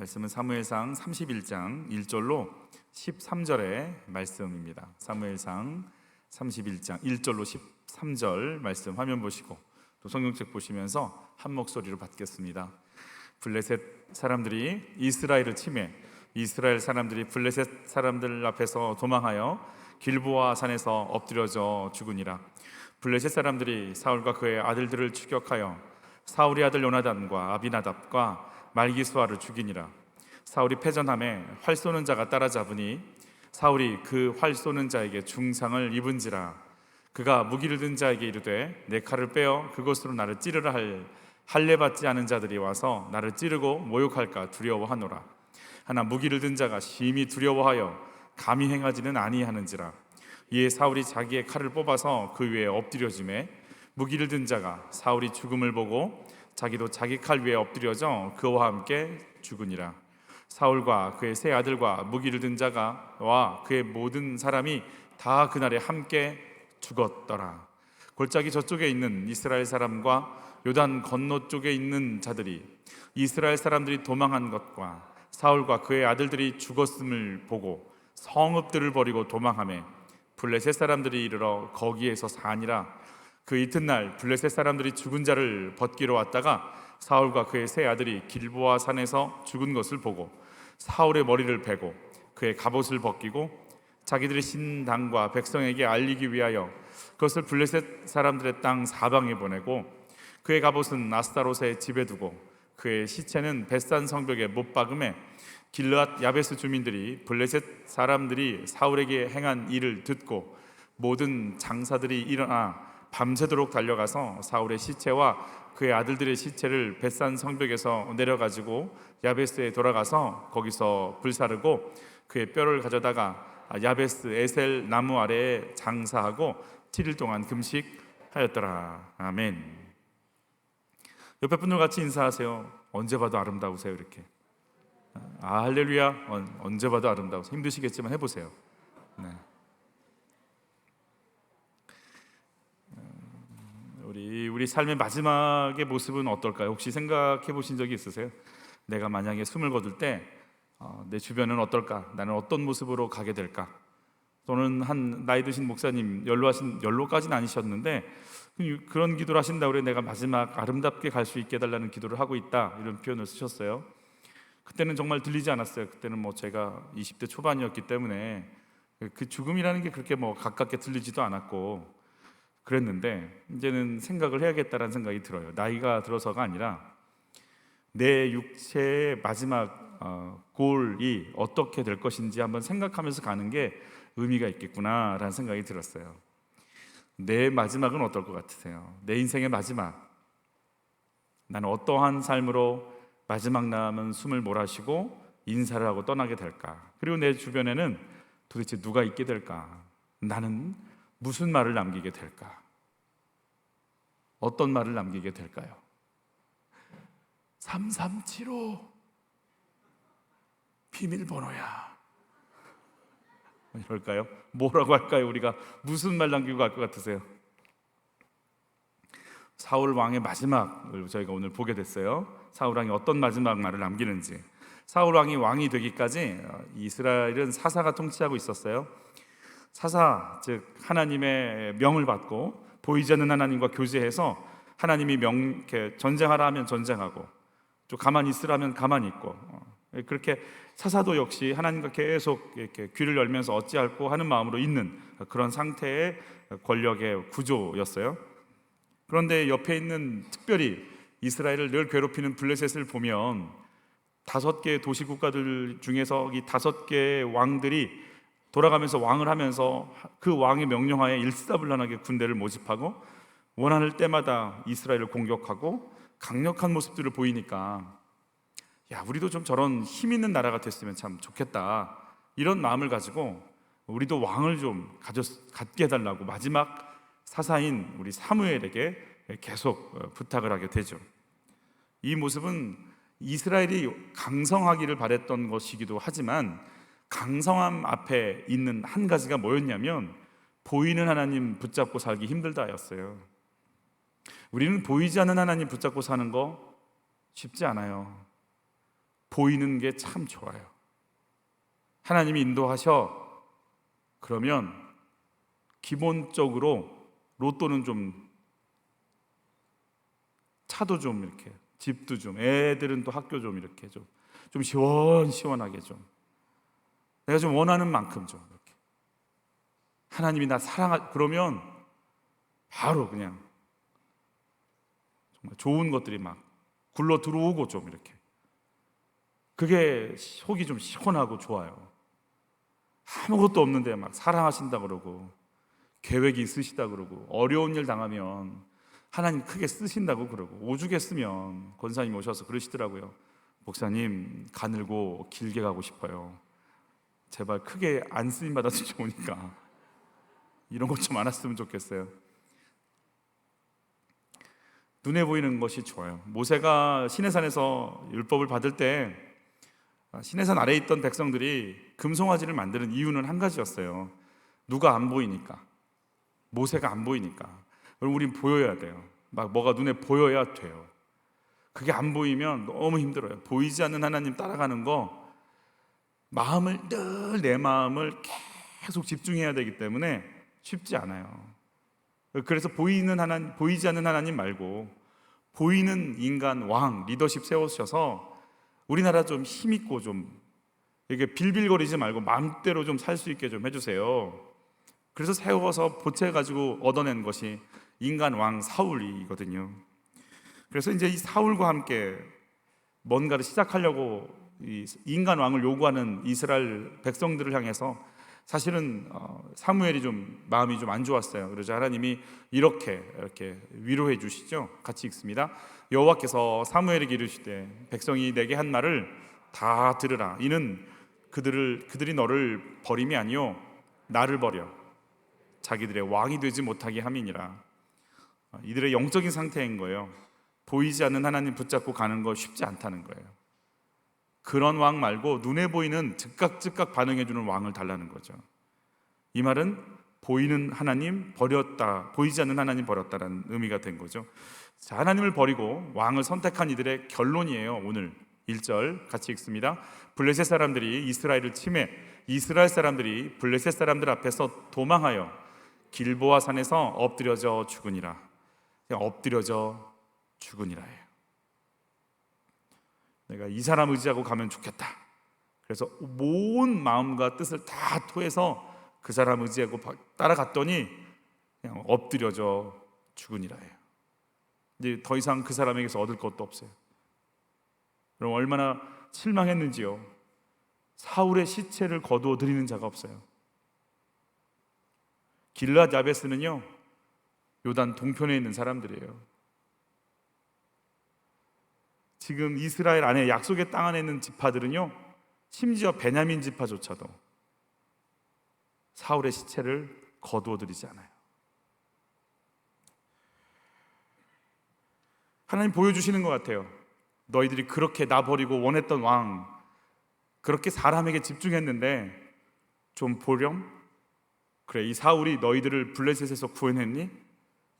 말씀은 사무엘상 31장 1절로 13절의 말씀입니다. 사무엘상 31장 1절로 13절 말씀 화면 보시고 또 성경책 보시면서 한 목소리로 받겠습니다. 블레셋 사람들이 이스라엘을 침해, 이스라엘 사람들이 블레셋 사람들 앞에서 도망하여 길보아 산에서 엎드려져 죽으니라. 블레셋 사람들이 사울과 그의 아들들을 추격하여 사울의 아들 요나단과 아비나답과 말기수아를 죽이니라. 사울이 패전함에 활 쏘는 자가 따라잡으니 사울이 그 활 쏘는 자에게 중상을 입은지라. 그가 무기를 든 자에게 이르되 내 칼을 빼어 그것으로 나를 찌르라 할 할례 받지 않은 자들이 와서 나를 찌르고 모욕할까 두려워하노라. 하나 무기를 든 자가 심히 두려워하여 감히 행하지는 아니하는지라. 이에 사울이 자기의 칼을 뽑아서 그 위에 엎드려지매 무기를 든 자가 사울이 죽음을 보고 자기도 자기 칼 위에 엎드려져 그와 함께 죽으니라. 사울과 그의 세 아들과 무기를 든 자가와 그의 모든 사람이 다 그날에 함께 죽었더라. 골짜기 저쪽에 있는 이스라엘 사람과 요단 건너 쪽에 있는 자들이 이스라엘 사람들이 도망한 것과 사울과 그의 아들들이 죽었음을 보고 성읍들을 버리고 도망하며 블레셋 사람들이 이르러 거기에서 사니라. 그 이튿날 블레셋 사람들이 죽은 자를 벗기러 왔다가 사울과 그의 세 아들이 길보아 산에서 죽은 것을 보고 사울의 머리를 베고 그의 갑옷을 벗기고 자기들의 신당과 백성에게 알리기 위하여 그것을 블레셋 사람들의 땅 사방에 보내고 그의 갑옷은 아스타롯의 집에 두고 그의 시체는 벳산 성벽에 못 박음에 길르앗 야베스 주민들이 블레셋 사람들이 사울에게 행한 일을 듣고 모든 장사들이 일어나 밤새도록 달려가서 사울의 시체와 그의 아들들의 시체를 벳산 성벽에서 내려가지고 야베스에 돌아가서 거기서 불사르고 그의 뼈를 가져다가 야베스 에셀 나무 아래에 장사하고 7일 동안 금식하였더라. 아멘. 옆에 분들 같이 인사하세요. 언제 봐도 아름다우세요. 이렇게. 할렐루야. 언제 봐도 아름다우세요. 힘드시겠지만 해보세요. 네. 우리 삶의 마지막의 모습은 어떨까요? 혹시 생각해 보신 적이 있으세요? 내가 만약에 숨을 거둘 때 내 주변은 어떨까? 나는 어떤 모습으로 가게 될까? 또는 한 나이 드신 목사님, 연로까지는 아니셨는데 그런 기도를 하신다고 그래. 내가 마지막 아름답게 갈 수 있게 해달라는 기도를 하고 있다, 이런 표현을 쓰셨어요. 그때는 정말 들리지 않았어요. 그때는 제가 20대 초반이었기 때문에 그 죽음이라는 게 그렇게 가깝게 들리지도 않았고 그랬는데 이제는 생각을 해야겠다라는 생각이 들어요. 나이가 들어서가 아니라 내 육체의 마지막 골이 어떻게 될 것인지 한번 생각하면서 가는 게 의미가 있겠구나라는 생각이 들었어요. 내 마지막은 어떨 것 같으세요? 내 인생의 마지막, 나는 어떠한 삶으로 마지막 남은 숨을 몰아쉬고 인사를 하고 떠나게 될까? 그리고 내 주변에는 도대체 누가 있게 될까? 나는 무슨 말을 남기게 될까? 어떤 말을 남기게 될까요? 3375 비밀번호야, 이럴까요? 뭐라고 할까요? 우리가 무슨 말 남기고 갈 것 같으세요? 사울 왕의 마지막을 저희가 오늘 보게 됐어요. 사울 왕이 어떤 마지막 말을 남기는지. 사울 왕이 왕이 되기까지 이스라엘은 사사가 통치하고 있었어요. 사사, 즉 하나님의 명을 받고 보이지 않는 하나님과 교제해서 하나님이 이렇게 전쟁하라 하면 전쟁하고 또 가만히 있으라 하면 가만히 있고, 그렇게 사사도 역시 하나님과 계속 이렇게 귀를 열면서 어찌할꼬 하는 마음으로 있는 그런 상태의 권력의 구조였어요. 그런데 옆에 있는 특별히 이스라엘을 늘 괴롭히는 블레셋을 보면 5개의 도시 국가들 중에서 이 5개의 왕들이 돌아가면서 왕을 하면서 그 왕의 명령하에 일사불란하게 군대를 모집하고 원하는 때마다 이스라엘을 공격하고 강력한 모습들을 보이니까 우리도 좀 저런 힘 있는 나라가 됐으면 참 좋겠다, 이런 마음을 가지고 우리도 왕을 좀 갖게 해달라고 마지막 사사인 우리 사무엘에게 계속 부탁을 하게 되죠. 이 모습은 이스라엘이 강성하기를 바랬던 것이기도 하지만 강성함 앞에 있는 한 가지가 뭐였냐면 보이는 하나님 붙잡고 살기 힘들다였어요. 우리는 보이지 않는 하나님 붙잡고 사는 거 쉽지 않아요. 보이는 게 참 좋아요. 하나님이 인도하셔. 그러면 기본적으로 로또는 좀, 차도 좀 이렇게, 집도 좀, 애들은 또 학교 좀 이렇게 좀 시원시원하게 좀, 내가 좀 원하는 만큼 좀 이렇게. 하나님이 나 그러면 바로 그냥 정말 좋은 것들이 막 굴러 들어오고 좀 이렇게. 그게 속이 좀 시원하고 좋아요. 아무것도 없는데 막 사랑하신다 그러고 계획이 있으시다 그러고 어려운 일 당하면 하나님 크게 쓰신다고 그러고, 오죽했으면 권사님 오셔서 그러시더라고요. 목사님, 가늘고 길게 가고 싶어요. 제발 크게 안 쓰임 받아서 좋으니까 이런 것 좀 안 했으면 좋겠어요. 눈에 보이는 것이 좋아요. 모세가 시내산에서 율법을 받을 때 시내산 아래에 있던 백성들이 금송아지를 만드는 이유는 한 가지였어요. 누가 안 보이니까, 모세가 안 보이니까. 그럼 우린 보여야 돼요. 막 뭐가 눈에 보여야 돼요. 그게 안 보이면 너무 힘들어요. 보이지 않는 하나님 따라가는 거, 마음을 늘 내 마음을 계속 집중해야 되기 때문에 쉽지 않아요. 그래서 보이지 않는 하나님 말고 보이는 인간 왕, 리더십 세우셔서 우리나라 좀 힘있고 좀 이게 빌빌거리지 말고 마음대로 좀 살 수 있게 좀 해주세요. 그래서 세워서 보채가지고 얻어낸 것이 인간 왕 사울이거든요. 그래서 이제 이 사울과 함께 뭔가를 시작하려고 이 인간 왕을 요구하는 이스라엘 백성들을 향해서 사실은 사무엘이 좀 마음이 좀 안 좋았어요. 그러자 하나님이 이렇게 위로해 주시죠. 같이 읽습니다. 여호와께서 사무엘에게 이르시되 백성이 내게 한 말을 다 들으라. 이는 그들이 너를 버림이 아니요 나를 버려 자기들의 왕이 되지 못하게 함이니라. 이들의 영적인 상태인 거예요. 보이지 않는 하나님 붙잡고 가는 거 쉽지 않다는 거예요. 그런 왕 말고 눈에 보이는 즉각 반응해주는 왕을 달라는 거죠. 이 말은 보이는 하나님 버렸다, 보이지 않는 하나님 버렸다라는 의미가 된 거죠. 자, 하나님을 버리고 왕을 선택한 이들의 결론이에요. 오늘 1절 같이 읽습니다. 블레셋 사람들이 이스라엘을 침해 이스라엘 사람들이 블레셋 사람들 앞에서 도망하여 길보아 산에서 엎드려져 죽으니라. 그냥 엎드려져 죽으니라예요. 내가 이 사람 의지하고 가면 좋겠다. 그래서 온 마음과 뜻을 다 토해서 그 사람 의지하고 따라갔더니 그냥 엎드려져 죽으니라예요. 이제 더 이상 그 사람에게서 얻을 것도 없어요. 그럼 얼마나 실망했는지요. 사울의 시체를 거두어 드리는 자가 없어요. 길르앗 야베스는요, 요단 동편에 있는 사람들이에요. 지금 이스라엘 안에 약속의 땅 안에 있는 지파들은요, 심지어 베냐민 지파조차도 사울의 시체를 거두어 드리지 않아요. 하나님 보여주시는 것 같아요. 너희들이 그렇게 나 버리고 원했던 왕, 그렇게 사람에게 집중했는데 좀 보렴? 그래, 이 사울이 너희들을 블레셋에서 구해냈니?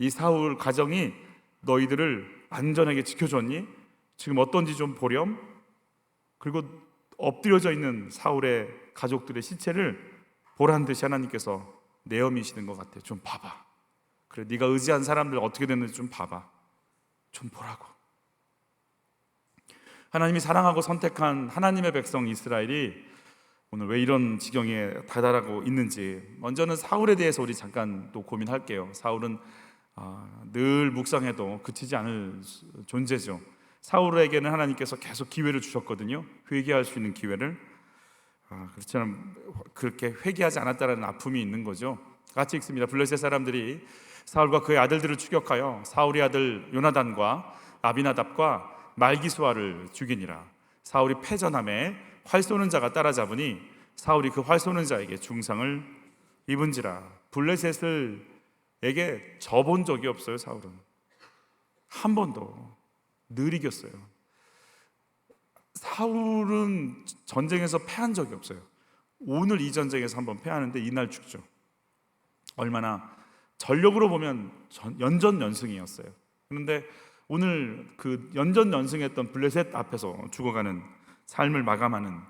이 사울 가정이 너희들을 안전하게 지켜줬니? 지금 어떤지 좀 보렴? 그리고 엎드려져 있는 사울의 가족들의 시체를 보란 듯이 하나님께서 내어미시는 것 같아요. 좀 봐봐. 그래, 네가 의지한 사람들 어떻게 됐는지 좀 봐봐. 좀 보라고. 하나님이 사랑하고 선택한 하나님의 백성 이스라엘이 오늘 왜 이런 지경에 다다르고 있는지, 먼저는 사울에 대해서 우리 잠깐 또 고민할게요. 사울은 늘 묵상해도 그치지 않을 존재죠. 사울에게는 하나님께서 계속 기회를 주셨거든요. 회개할 수 있는 기회를. 그렇지만 그렇게 회개하지 않았다라는 아픔이 있는 거죠. 같이 읽습니다. 블레셋 사람들이 사울과 그의 아들들을 추격하여 사울의 아들 요나단과 아비나답과 말기수아를 죽이니라. 사울이 패전함에 활 쏘는 자가 따라잡으니 사울이 그 활 쏘는 자에게 중상을 입은지라. 블레셋에게 져본 적이 없어요. 사울은 한 번도. 늘 이겼어요. 사울은 전쟁에서 패한 적이 없어요. 오늘 이 전쟁에서 한번 패하는데 이날 죽죠. 얼마나 전력으로 보면 연전연승이었어요. 그런데 오늘 그 연전연승했던 블레셋 앞에서 죽어가는 삶을 마감하는,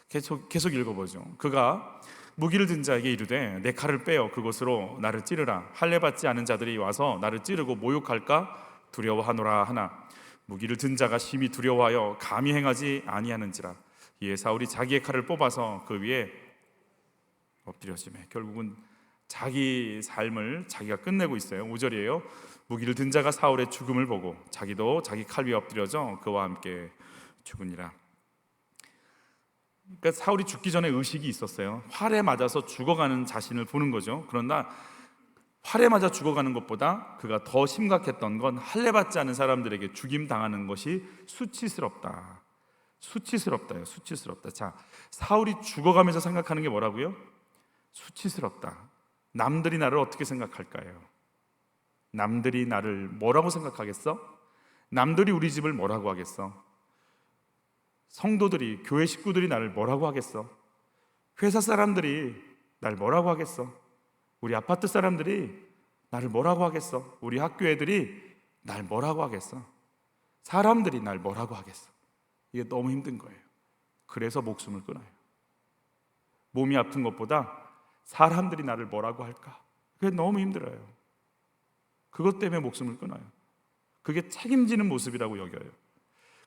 계속 읽어보죠. 그가 무기를 든 자에게 이르되 내 칼을 빼어 그곳으로 나를 찌르라. 할례 받지 않은 자들이 와서 나를 찌르고 모욕할까 두려워하노라 하나 무기를 든 자가 심히 두려워하여 감히 행하지 아니하는지라. 이에 사울이 자기의 칼을 뽑아서 그 위에 엎드려지매. 결국은 자기 삶을 자기가 끝내고 있어요. 5절이에요. 무기를 든 자가 사울의 죽음을 보고 자기도 자기 칼 위에 엎드려져 그와 함께 죽으니라. 그러니까 사울이 죽기 전에 의식이 있었어요. 활에 맞아서 죽어가는 자신을 보는 거죠. 그러나 활에 맞아 죽어가는 것보다 그가 더 심각했던 건 할례 받지 않은 사람들에게 죽임 당하는 것이 수치스럽다. 수치스럽다요. 수치스럽다. 자, 사울이 죽어가면서 생각하는 게 뭐라고요? 수치스럽다. 남들이 나를 어떻게 생각할까요? 남들이 나를 뭐라고 생각하겠어? 남들이 우리 집을 뭐라고 하겠어? 성도들이, 교회 식구들이 나를 뭐라고 하겠어? 회사 사람들이 날 뭐라고 하겠어? 우리 아파트 사람들이 나를 뭐라고 하겠어? 우리 학교 애들이 날 뭐라고 하겠어? 사람들이 날 뭐라고 하겠어? 이게 너무 힘든 거예요. 그래서 목숨을 끊어요. 몸이 아픈 것보다 사람들이 나를 뭐라고 할까? 그게 너무 힘들어요. 그것 때문에 목숨을 끊어요. 그게 책임지는 모습이라고 여겨요.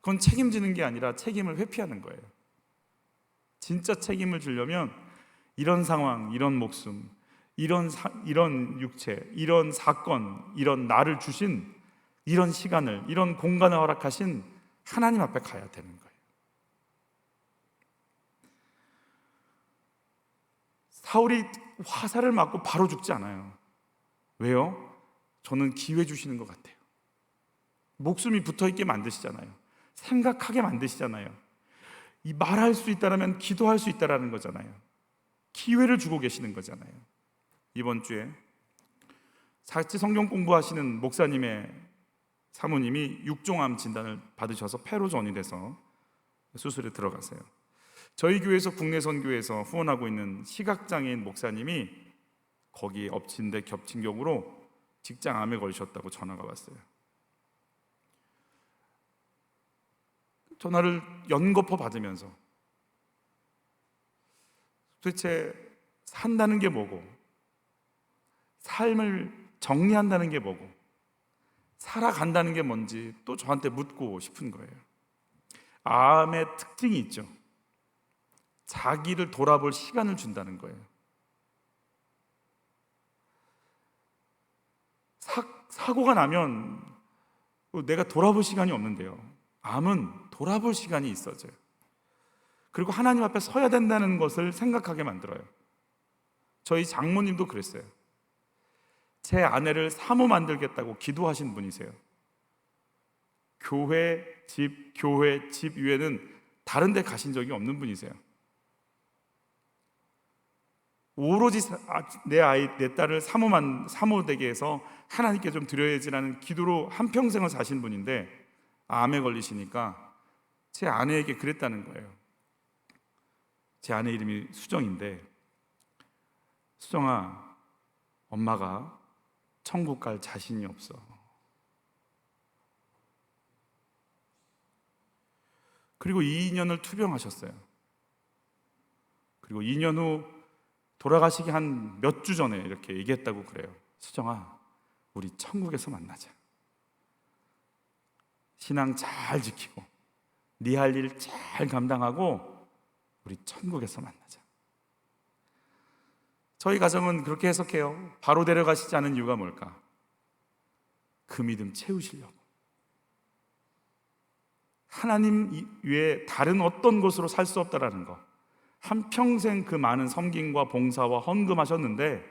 그건 책임지는 게 아니라 책임을 회피하는 거예요. 진짜 책임을 지려면 이런 상황, 이런 목숨, 이런 육체, 이런 사건, 이런 나를 주신 이런 시간을, 이런 공간을 허락하신 하나님 앞에 가야 되는 거예요. 사울이 화살을 맞고 바로 죽지 않아요. 왜요? 저는 기회 주시는 것 같아요. 목숨이 붙어있게 만드시잖아요. 생각하게 만드시잖아요. 이 말할 수 있다라면 기도할 수 있다라는 거잖아요. 기회를 주고 계시는 거잖아요. 이번 주에 같이 성경 공부하시는 목사님의 사모님이 육종암 진단을 받으셔서 폐로전이 돼서 수술에 들어가세요. 저희 교회에서 국내 선교에서 후원하고 있는 시각장애인 목사님이 거기에 엎친 데 겹친 격으로 직장암에 걸리셨다고 전화가 왔어요. 전화를 연거푸 받으면서 도대체 산다는 게 뭐고, 삶을 정리한다는 게 뭐고, 살아간다는 게 뭔지 또 저한테 묻고 싶은 거예요. 암의 특징이 있죠. 자기를 돌아볼 시간을 준다는 거예요. 사고가 나면 내가 돌아볼 시간이 없는데요. 암은 돌아볼 시간이 있어져요. 그리고 하나님 앞에 서야 된다는 것을 생각하게 만들어요. 저희 장모님도 그랬어요. 제 아내를 사모 만들겠다고 기도하신 분이세요. 교회, 집 위에는 다른 데 가신 적이 없는 분이세요. 오로지 내 딸을 사모되게 해서 하나님께 좀 드려야지라는 기도로 한평생을 사신 분인데 암에 걸리시니까 제 아내에게 그랬다는 거예요. 제 아내 이름이 수정인데, 수정아, 엄마가 천국 갈 자신이 없어. 그리고 2년을 투병하셨어요. 그리고 2년 후 돌아가시기 한 몇 주 전에 이렇게 얘기했다고 그래요. 수정아, 우리 천국에서 만나자. 신앙 잘 지키고 네 할 일 잘 감당하고 우리 천국에서 만나자. 저희 가정은 그렇게 해석해요. 바로 데려가시지 않은 이유가 뭘까? 그 믿음 채우시려고. 하나님 외에 다른 어떤 곳으로 살 수 없다라는 거. 한평생 그 많은 섬김과 봉사와 헌금하셨는데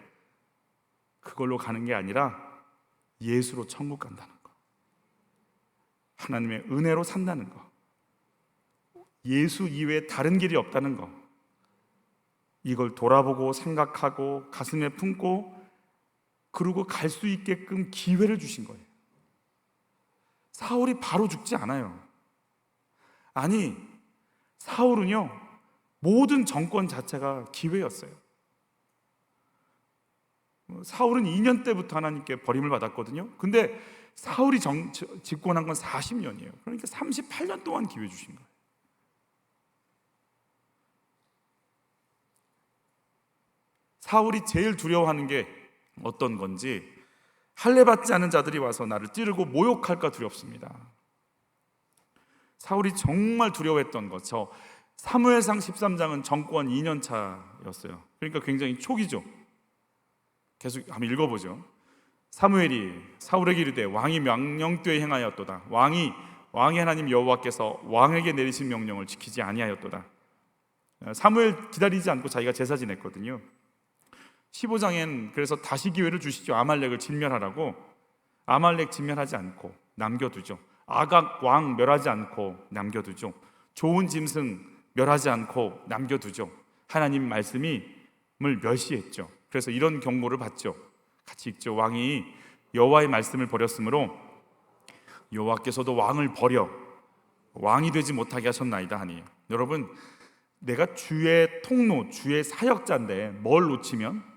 그걸로 가는 게 아니라 예수로 천국 간다는 거. 하나님의 은혜로 산다는 거. 예수 이외에 다른 길이 없다는 거. 이걸 돌아보고 생각하고 가슴에 품고 그러고 갈 수 있게끔 기회를 주신 거예요. 사울이 바로 죽지 않아요. 아니, 사울은요, 모든 정권 자체가 기회였어요. 사울은 2년 때부터 하나님께 버림을 받았거든요. 근데 사울이 집권한 건 40년이에요. 그러니까 38년 동안 기회 주신 거예요. 사울이 제일 두려워하는 게 어떤 건지, 할례 받지 않은 자들이 와서 나를 찌르고 모욕할까 두렵습니다. 사울이 정말 두려워했던 것, 저 사무엘상 13장은 정권 2년 차였어요. 그러니까 굉장히 초기죠. 계속 한번 읽어보죠. 사무엘이 사울에게 이르되 왕이 명령되에 행하였도다. 왕이 하나님 여호와께서 왕에게 내리신 명령을 지키지 아니하였도다. 사무엘 기다리지 않고 자기가 제사 지냈거든요. 15장엔 그래서 다시 기회를 주시죠. 아말렉을 진멸하라고. 아말렉 진멸하지 않고 남겨두죠. 아각 왕 멸하지 않고 남겨두죠. 좋은 짐승 멸하지 않고 남겨두죠. 하나님 말씀을 멸시했죠. 그래서 이런 경고를 받죠. 같이 읽죠. 왕이 여호와의 말씀을 버렸으므로 여호와께서도 왕을 버려 왕이 되지 못하게 하셨나이다 하니. 여러분, 내가 주의 통로, 주의 사역자인데 뭘 놓치면,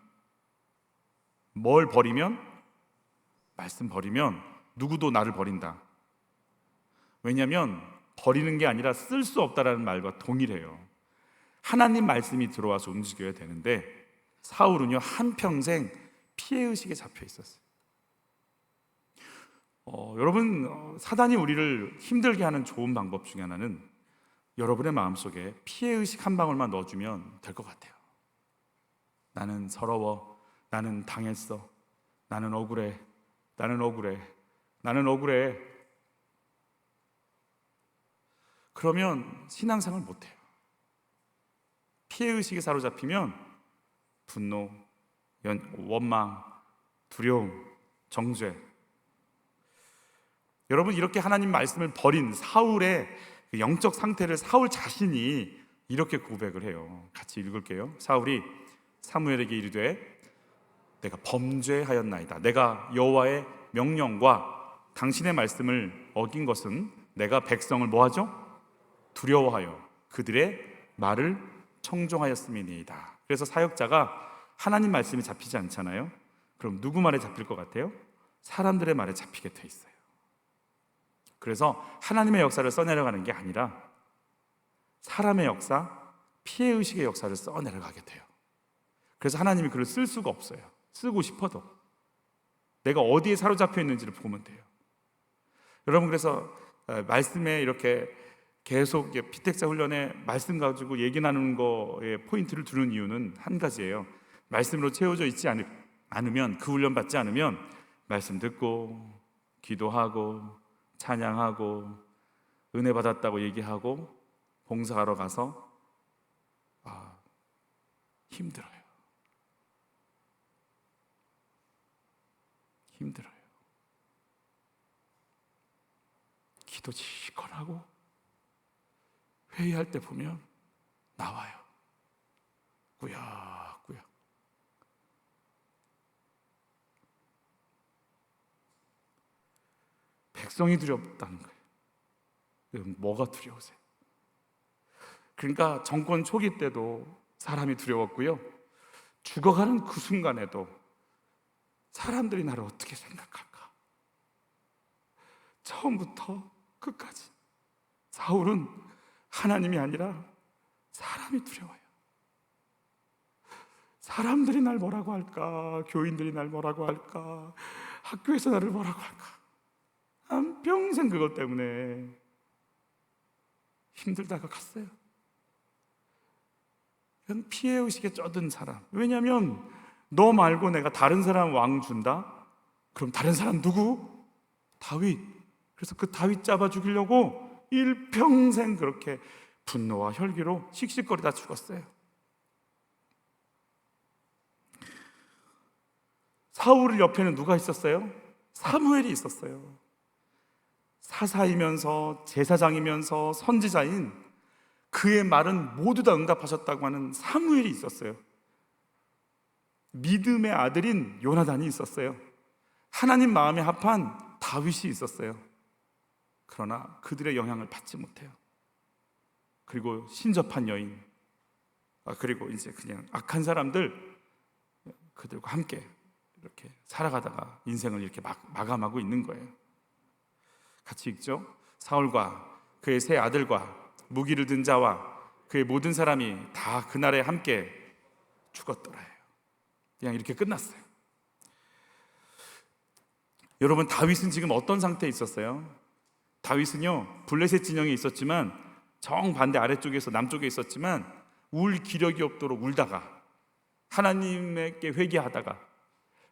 뭘 버리면, 말씀 버리면 누구도 나를 버린다. 왜냐하면 버리는 게 아니라 쓸 수 없다라는 말과 동일해요. 하나님 말씀이 들어와서 움직여야 되는데 사울은요, 한평생 피해의식에 잡혀 있었어요. 여러분, 사단이 우리를 힘들게 하는 좋은 방법 중에 하나는 여러분의 마음속에 피해의식 한 방울만 넣어주면 될 것 같아요. 나는 서러워, 나는 당했어, 나는 억울해, 나는 억울해, 나는 억울해. 그러면 신앙생활 못해요. 피해의식에 사로잡히면 분노, 원망, 두려움, 정죄. 여러분, 이렇게 하나님 말씀을 버린 사울의 영적 상태를 사울 자신이 이렇게 고백을 해요. 같이 읽을게요. 사울이 사무엘에게 이르되 내가 범죄하였나이다. 내가 여호와의 명령과 당신의 말씀을 어긴 것은 내가 백성을 뭐하죠? 두려워하여 그들의 말을 청종하였음이니이다. 그래서 사역자가 하나님 말씀이 잡히지 않잖아요. 그럼 누구 말에 잡힐 것 같아요? 사람들의 말에 잡히게 돼 있어요. 그래서 하나님의 역사를 써내려가는 게 아니라 사람의 역사, 피해의식의 역사를 써내려가게 돼요. 그래서 하나님이 그를 쓸 수가 없어요. 쓰고 싶어도 내가 어디에 사로잡혀 있는지를 보면 돼요. 여러분, 그래서 말씀에 이렇게 계속 피택자 훈련에 말씀 가지고 얘기 나누는 거에 포인트를 두는 이유는 한 가지예요. 말씀으로 채워져 있지 않으면, 그 훈련 받지 않으면 말씀 듣고 기도하고 찬양하고 은혜 받았다고 얘기하고 봉사하러 가서 힘들어요. 기도 지시건 하고 회의할 때 보면 나와요. 꾸역꾸역. 백성이 두렵다는 거예요. 뭐가 두려우세요? 그러니까 정권 초기 때도 사람이 두려웠고요, 죽어가는 그 순간에도 사람들이 나를 어떻게 생각할까? 처음부터 끝까지 사울은 하나님이 아니라 사람이 두려워요. 사람들이 날 뭐라고 할까? 교인들이 날 뭐라고 할까? 학교에서 나를 뭐라고 할까? 한평생 그것 때문에 힘들다가 갔어요. 그냥 피해의식에 쩌든 사람. 왜냐하면 너 말고 내가 다른 사람 왕 준다? 그럼 다른 사람 누구? 다윗. 그래서 그 다윗 잡아 죽이려고 일평생 그렇게 분노와 혈기로 씩씩거리다 죽었어요. 사울 옆에는 누가 있었어요? 사무엘이 있었어요. 사사이면서 제사장이면서 선지자인 그의 말은 모두 다 응답하셨다고 하는 사무엘이 있었어요. 믿음의 아들인 요나단이 있었어요. 하나님 마음에 합한 다윗이 있었어요. 그러나 그들의 영향을 받지 못해요. 그리고 신접한 여인, 그리고 이제 그냥 악한 사람들, 그들과 함께 이렇게 살아가다가 인생을 이렇게 마감하고 있는 거예요. 같이 읽죠. 사울과 그의 세 아들과 무기를 든 자와 그의 모든 사람이 다 그날에 함께 죽었더라요. 그냥 이렇게 끝났어요. 여러분, 다윗은 지금 어떤 상태에 있었어요? 다윗은요, 블레셋 진영에 있었지만, 정반대 아래쪽에서 남쪽에 있었지만 울 기력이 없도록 울다가 하나님께 회개하다가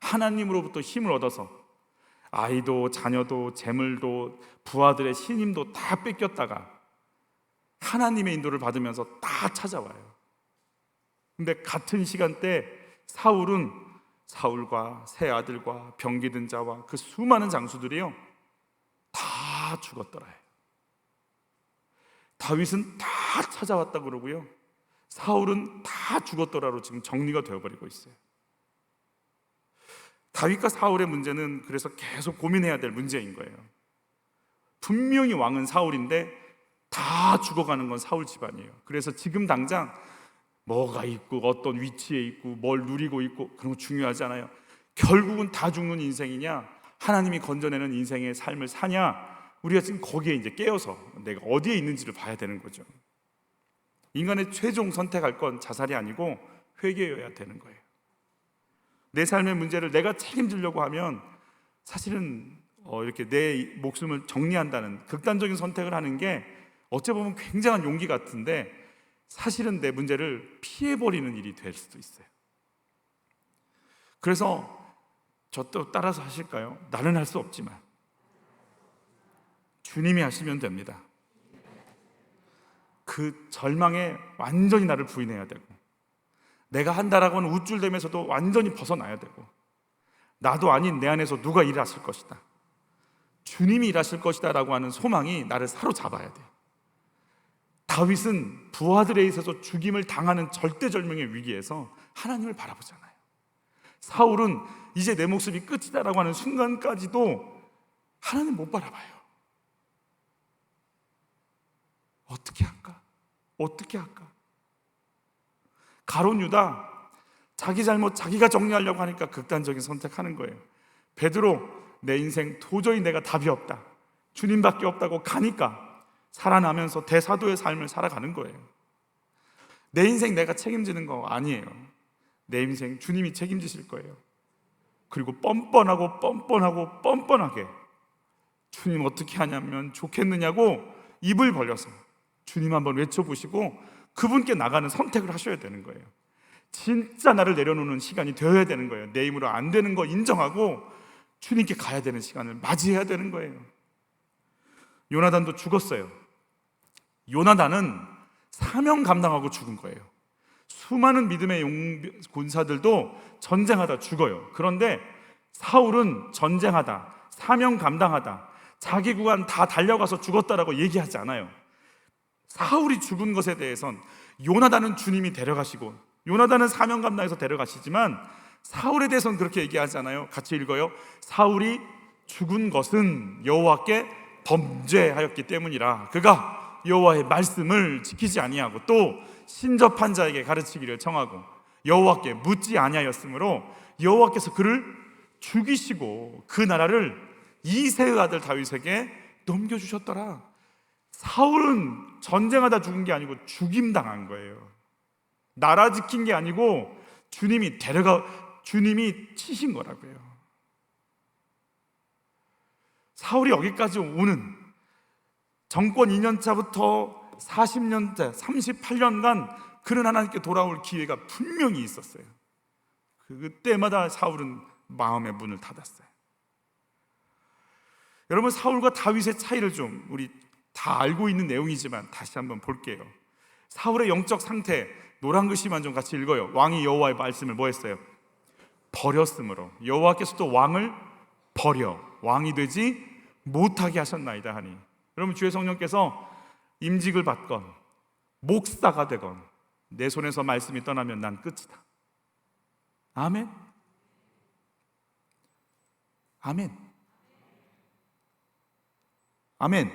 하나님으로부터 힘을 얻어서 아이도 자녀도 재물도 부하들의 신임도 다 뺏겼다가 하나님의 인도를 받으면서 다 찾아와요. 근데 같은 시간대 사울은 사울과 세 아들과 병기 든 자와 그 수많은 장수들이요 다 죽었더라요. 다윗은 다 찾아왔다 그러고요, 사울은 다 죽었더라로 지금 정리가 되어버리고 있어요. 다윗과 사울의 문제는 그래서 계속 고민해야 될 문제인 거예요. 분명히 왕은 사울인데 다 죽어가는 건 사울 집안이에요. 그래서 지금 당장 뭐가 있고 어떤 위치에 있고 뭘 누리고 있고 그런 거 중요하지 않아요. 결국은 다 죽는 인생이냐, 하나님이 건져내는 인생의 삶을 사냐, 우리가 지금 거기에 이제 깨어서 내가 어디에 있는지를 봐야 되는 거죠. 인간의 최종 선택할 건 자살이 아니고 회개여야 되는 거예요. 내 삶의 문제를 내가 책임지려고 하면 사실은 이렇게 내 목숨을 정리한다는 극단적인 선택을 하는 게 어찌 보면 굉장한 용기 같은데 사실은 내 문제를 피해버리는 일이 될 수도 있어요. 그래서 저 또 따라서 하실까요? 나는 할 수 없지만 주님이 하시면 됩니다. 그 절망에 완전히 나를 부인해야 되고, 내가 한다라고 하는 우쭐대면서도 완전히 벗어나야 되고, 나도 아닌 내 안에서 누가 일하실 것이다, 주님이 일하실 것이다 라고 하는 소망이 나를 사로잡아야 돼요. 다윗은 부하들에 있어서 죽임을 당하는 절대절명의 위기에서 하나님을 바라보잖아요. 사울은 이제 내 목숨이 끝이다라고 하는 순간까지도 하나님 못 바라봐요. 어떻게 할까? 어떻게 할까? 가룟 유다, 자기 잘못 자기가 정리하려고 하니까 극단적인 선택하는 거예요. 베드로, 내 인생 도저히 내가 답이 없다, 주님밖에 없다고 가니까 살아나면서 대사도의 삶을 살아가는 거예요. 내 인생 내가 책임지는 거 아니에요. 내 인생 주님이 책임지실 거예요. 그리고 뻔뻔하게 주님 어떻게 하냐면 좋겠느냐고 입을 벌려서 주님 한번 외쳐보시고 그분께 나가는 선택을 하셔야 되는 거예요. 진짜 나를 내려놓는 시간이 되어야 되는 거예요. 내 힘으로 안 되는 거 인정하고 주님께 가야 되는 시간을 맞이해야 되는 거예요. 요나단도 죽었어요. 요나단은 사명 감당하고 죽은 거예요. 수많은 믿음의 군사들도 전쟁하다 죽어요. 그런데 사울은 전쟁하다, 사명 감당하다, 자기 구간 다 달려가서 죽었다라고 얘기하지 않아요. 사울이 죽은 것에 대해선 요나단은 주님이 데려가시고 요나단은 사명 감당해서 데려가시지만 사울에 대해서는 그렇게 얘기하지 않아요. 같이 읽어요. 사울이 죽은 것은 여호와께 범죄하였기 때문이라, 그가 여호와의 말씀을 지키지 아니하고 또 신접한 자에게 가르치기를 청하고 여호와께 묻지 아니하였으므로 여호와께서 그를 죽이시고 그 나라를 이새의 아들 다윗에게 넘겨주셨더라. 사울은 전쟁하다 죽은 게 아니고 죽임당한 거예요. 나라 지킨 게 아니고 주님이 치신 거라고요. 사울이 여기까지 오는 정권 2년차부터 40년째 38년간 그런 하나님께 돌아올 기회가 분명히 있었어요. 그때마다 사울은 마음의 문을 닫았어요. 여러분, 사울과 다윗의 차이를 좀 우리 다 알고 있는 내용이지만 다시 한번 볼게요. 사울의 영적 상태, 노란 글씨만 좀 같이 읽어요. 왕이 여호와의 말씀을 뭐 했어요? 버렸으므로 여호와께서도 왕을 버려 왕이 되지 못하게 하셨나이다 하니. 여러분, 주의 성령께서 임직을 받건 목사가 되건 내 손에서 말씀이 떠나면 난 끝이다. 아멘. 아멘. 아멘.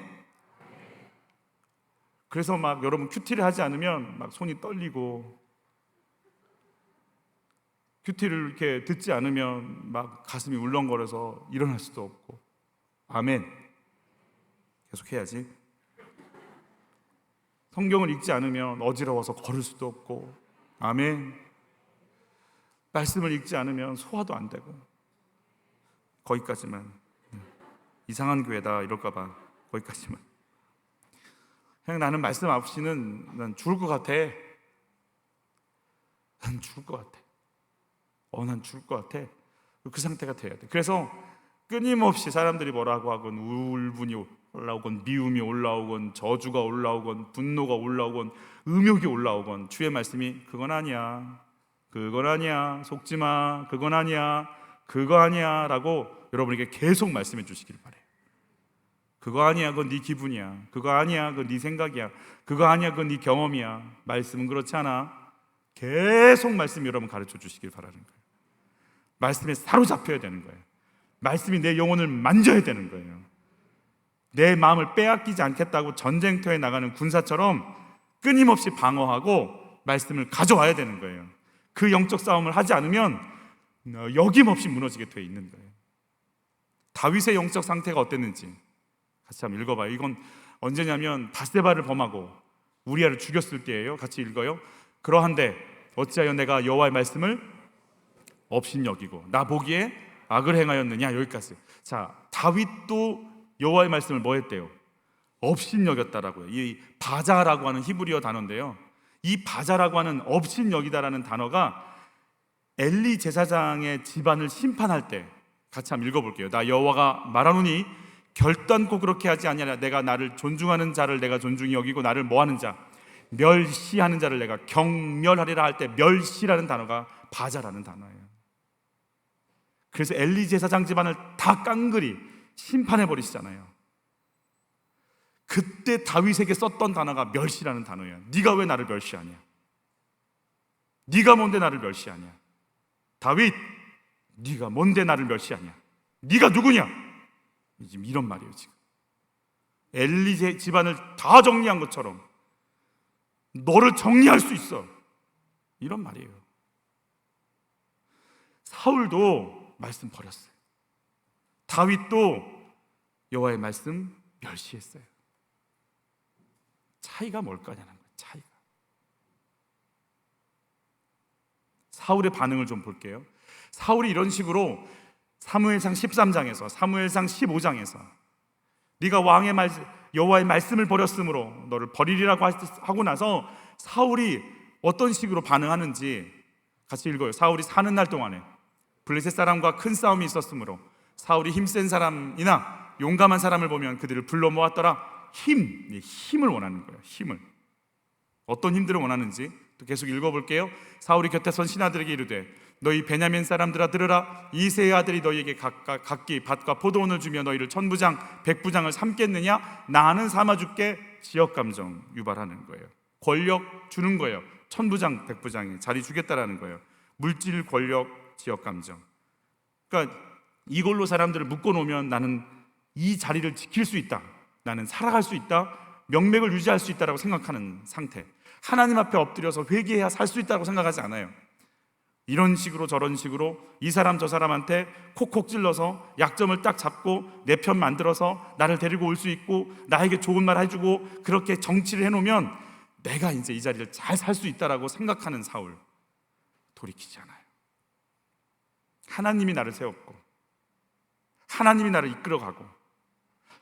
그래서 막 여러분 큐티를 하지 않으면 막 손이 떨리고, 큐티를 이렇게 듣지 않으면 막 가슴이 울렁거려서 일어날 수도 없고. 아멘. 계속 해야지. 성경을 읽지 않으면 어지러워서 걸을 수도 없고. 아멘. 말씀을 읽지 않으면 소화도 안 되고, 거기까지만. 이상한 교회다 이럴까 봐 거기까지만. 그냥 나는 말씀 없이는 난 죽을 것 같아. 난 죽을 것 같아. 난 죽을 것 같아. 그 상태가 돼야 돼. 그래서 끊임없이 사람들이 뭐라고 하건, 울분이 올라오건, 미움이 올라오건, 저주가 올라오건, 분노가 올라오건, 음욕이 올라오건, 주의 말씀이 그건 아니야, 그건 아니야, 속지 마, 그건 아니야, 그거 아니야 라고 여러분에게 계속 말씀해 주시기를 바래요. 그거 아니야, 그건 네 기분이야. 그거 아니야, 그건 네 생각이야. 그거 아니야, 그건 네 경험이야. 말씀은 그렇지 않아. 계속 말씀이 여러분 가르쳐 주시길 바라는 거예요. 말씀에 사로잡혀야 되는 거예요. 말씀이 내 영혼을 만져야 되는 거예요. 내 마음을 빼앗기지 않겠다고 전쟁터에 나가는 군사처럼 끊임없이 방어하고 말씀을 가져와야 되는 거예요. 그 영적 싸움을 하지 않으면 여김없이 무너지게 돼 있는 거예요. 다윗의 영적 상태가 어땠는지 같이 한번 읽어봐요. 이건 언제냐면 바세바를 범하고 우리아를 죽였을 때예요. 같이 읽어요. 그러한데 어찌하여 내가 여호와의 말씀을 업신여기고 나 보기에 악을 행하였느냐. 여기까지. 자, 다윗도 여호와의 말씀을 뭐 했대요? 업신여겼다라고요. 이 바자라고 하는 히브리어 단어인데요, 이 바자라고 하는 업신여기다라는 단어가 엘리 제사장의 집안을 심판할 때, 같이 한번 읽어볼게요. 나 여호와가 말하노니 결단코 그렇게 하지 아니하라. 내가 나를 존중하는 자를 내가 존중히 여기고 나를 뭐하는 자, 멸시하는 자를 내가 경멸하리라 할 때 멸시라는 단어가 바자라는 단어예요. 그래서 엘리 제사장 집안을 다 깡그리 심판해버리시잖아요. 그때 다윗에게 썼던 단어가 멸시라는 단어예요. 네가 왜 나를 멸시하냐? 네가 뭔데 나를 멸시하냐? 다윗, 네가 뭔데 나를 멸시하냐? 네가 누구냐? 지금 이런 말이에요. 지금 엘리 집안을 다 정리한 것처럼 너를 정리할 수 있어, 이런 말이에요. 사울도 말씀 버렸어요. 다윗도 여호와의 말씀 멸시했어요. 차이가 뭘까냐는 거예요. 차이가. 사울의 반응을 좀 볼게요. 사울이 이런 식으로 사무엘상 13장에서 사무엘상 15장에서 네가 왕의 여호와의 말씀을 버렸으므로 너를 버리리라고 하고 나서 사울이 어떤 식으로 반응하는지 같이 읽어요. 사울이 사는 날 동안에 블레셋 사람과 큰 싸움이 있었으므로 사울이 힘센 사람이나 용감한 사람을 보면 그들을 불러 모았더라. 힘을 원하는 거예요. 힘을. 어떤 힘들을 원하는지 또 계속 읽어볼게요. 사울이 곁에 선 신하들에게 이르되 너희 베냐민 사람들아 들으라. 이새의 아들이 너희에게 각기 밭과 포도원을 주며 너희를 천부장 백부장을 삼겠느냐? 나는 삼아줄게. 지역감정 유발하는 거예요. 권력 주는 거예요. 천부장 백부장이 자리 주겠다라는 거예요. 물질, 권력, 지역감정. 그러니까 이걸로 사람들을 묶어놓으면 나는 이 자리를 지킬 수 있다, 나는 살아갈 수 있다, 명맥을 유지할 수 있다라고 생각하는 상태. 하나님 앞에 엎드려서 회개해야 살 수 있다고 생각하지 않아요. 이런 식으로 저런 식으로 이 사람 저 사람한테 콕콕 찔러서 약점을 딱 잡고 내 편 만들어서 나를 데리고 올 수 있고 나에게 좋은 말 해주고 그렇게 정치를 해놓으면 내가 이제 이 자리를 잘 살 수 있다라고 생각하는 사울, 돌이키지 않아요. 하나님이 나를 세웠고 하나님이 나를 이끌어가고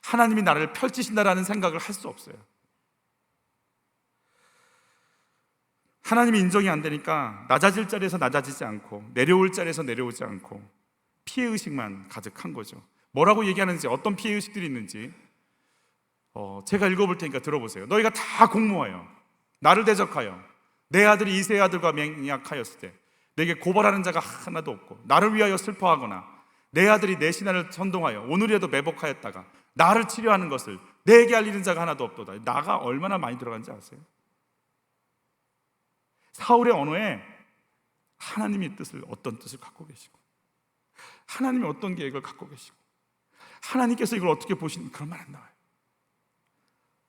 하나님이 나를 펼치신다라는 생각을 할 수 없어요. 하나님이 인정이 안 되니까 낮아질 자리에서 낮아지지 않고 내려올 자리에서 내려오지 않고 피해의식만 가득한 거죠. 뭐라고 얘기하는지, 어떤 피해의식들이 있는지 제가 읽어볼 테니까 들어보세요. 너희가 다 공모하여 나를 대적하여 내 아들이 이새의 아들과 맹약하였을 때 내게 고발하는 자가 하나도 없고 나를 위하여 슬퍼하거나 내 아들이 내 신하를 선동하여 오늘이라도 매복하였다가 나를 치료하는 것을 내게 알리는 자가 하나도 없도다. 나가 얼마나 많이 들어간지 아세요? 사울의 언어에 하나님의 뜻을, 어떤 뜻을 갖고 계시고 하나님이 어떤 계획을 갖고 계시고 하나님께서 이걸 어떻게 보시는, 그런 말 안 나와요.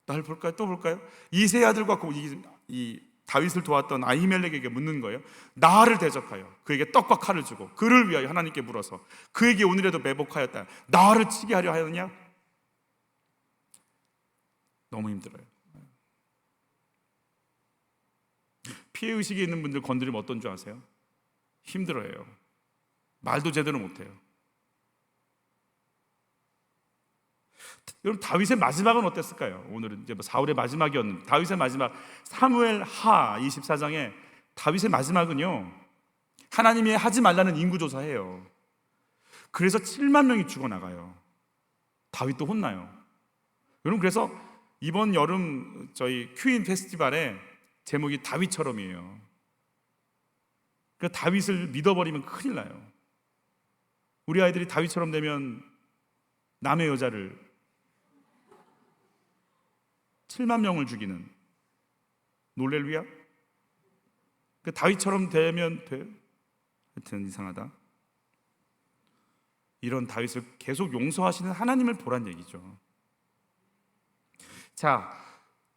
나를 볼까요? 또 볼까요? 이새의 아들과 이 다윗을 도왔던 아히멜렉에게 묻는 거예요. 나를 대적하여 그에게 떡과 칼을 주고 그를 위하여 하나님께 물어서 그에게 오늘에도 매복하였다. 나를 치게 하려 하였느냐? 너무 힘들어요. 피해의식이 있는 분들 건드리면 어떤 줄 아세요? 힘들어해요. 말도 제대로 못해요. 여러분, 다윗의 마지막은 어땠을까요? 오늘은 이제 사울의 마지막이었는데 다윗의 마지막, 사무엘 하 24장에 다윗의 마지막은요, 하나님이 하지 말라는 인구조사해요. 그래서 7만 명이 죽어나가요. 다윗도 혼나요. 여러분, 그래서 이번 여름 저희 퀸 페스티벌의 제목이 다윗처럼이에요. 그 다윗을 믿어버리면 큰일 나요. 우리 아이들이 다윗처럼 되면 남의 여자를 7만 명을 죽이는, 놀렐루야? 그 다윗처럼 되면 돼요. 하여튼 이상하다. 이런 다윗을 계속 용서하시는 하나님을 보란 얘기죠. 자,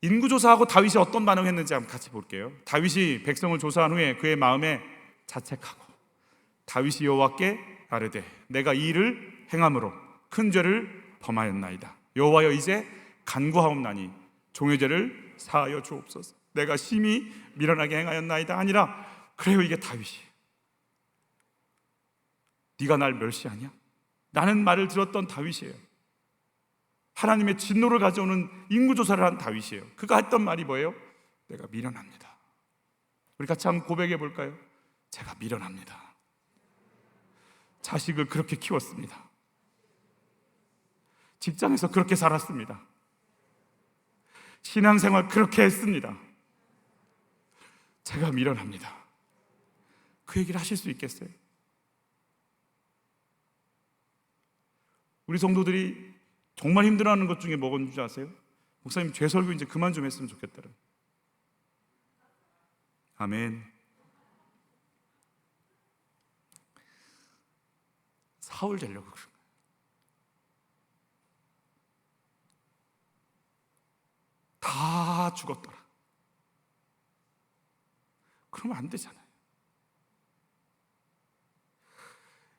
인구조사하고 다윗이 어떤 반응했는지 한번 같이 볼게요. 다윗이 백성을 조사한 후에 그의 마음에 자책하고 다윗이 여호와께 아뢰되 내가 이 일을 행함으로 큰 죄를 범하였나이다. 여호와여, 이제 간구하옵나니 종의 죄를 사하여 주옵소서. 내가 심히 미련하게 행하였나이다. 아니라 그래요, 이게 다윗이. 네가 날 멸시하냐? 라는 말을 들었던 다윗이에요. 하나님의 진노를 가져오는 인구조사를 한 다윗이에요. 그가 했던 말이 뭐예요? 내가 미련합니다. 우리 같이 한번 고백해 볼까요? 제가 미련합니다. 자식을 그렇게 키웠습니다. 직장에서 그렇게 살았습니다. 신앙생활 그렇게 했습니다. 제가 미련합니다. 그 얘기를 하실 수 있겠어요? 우리 성도들이 정말 힘들어하는 것 중에 뭐가 줄 아세요? 목사님, 죄 설교 이제 그만 좀 했으면 좋겠다. 아멘. 사울 되려고 그런 거예요. 다 죽었더라. 그러면 안 되잖아요.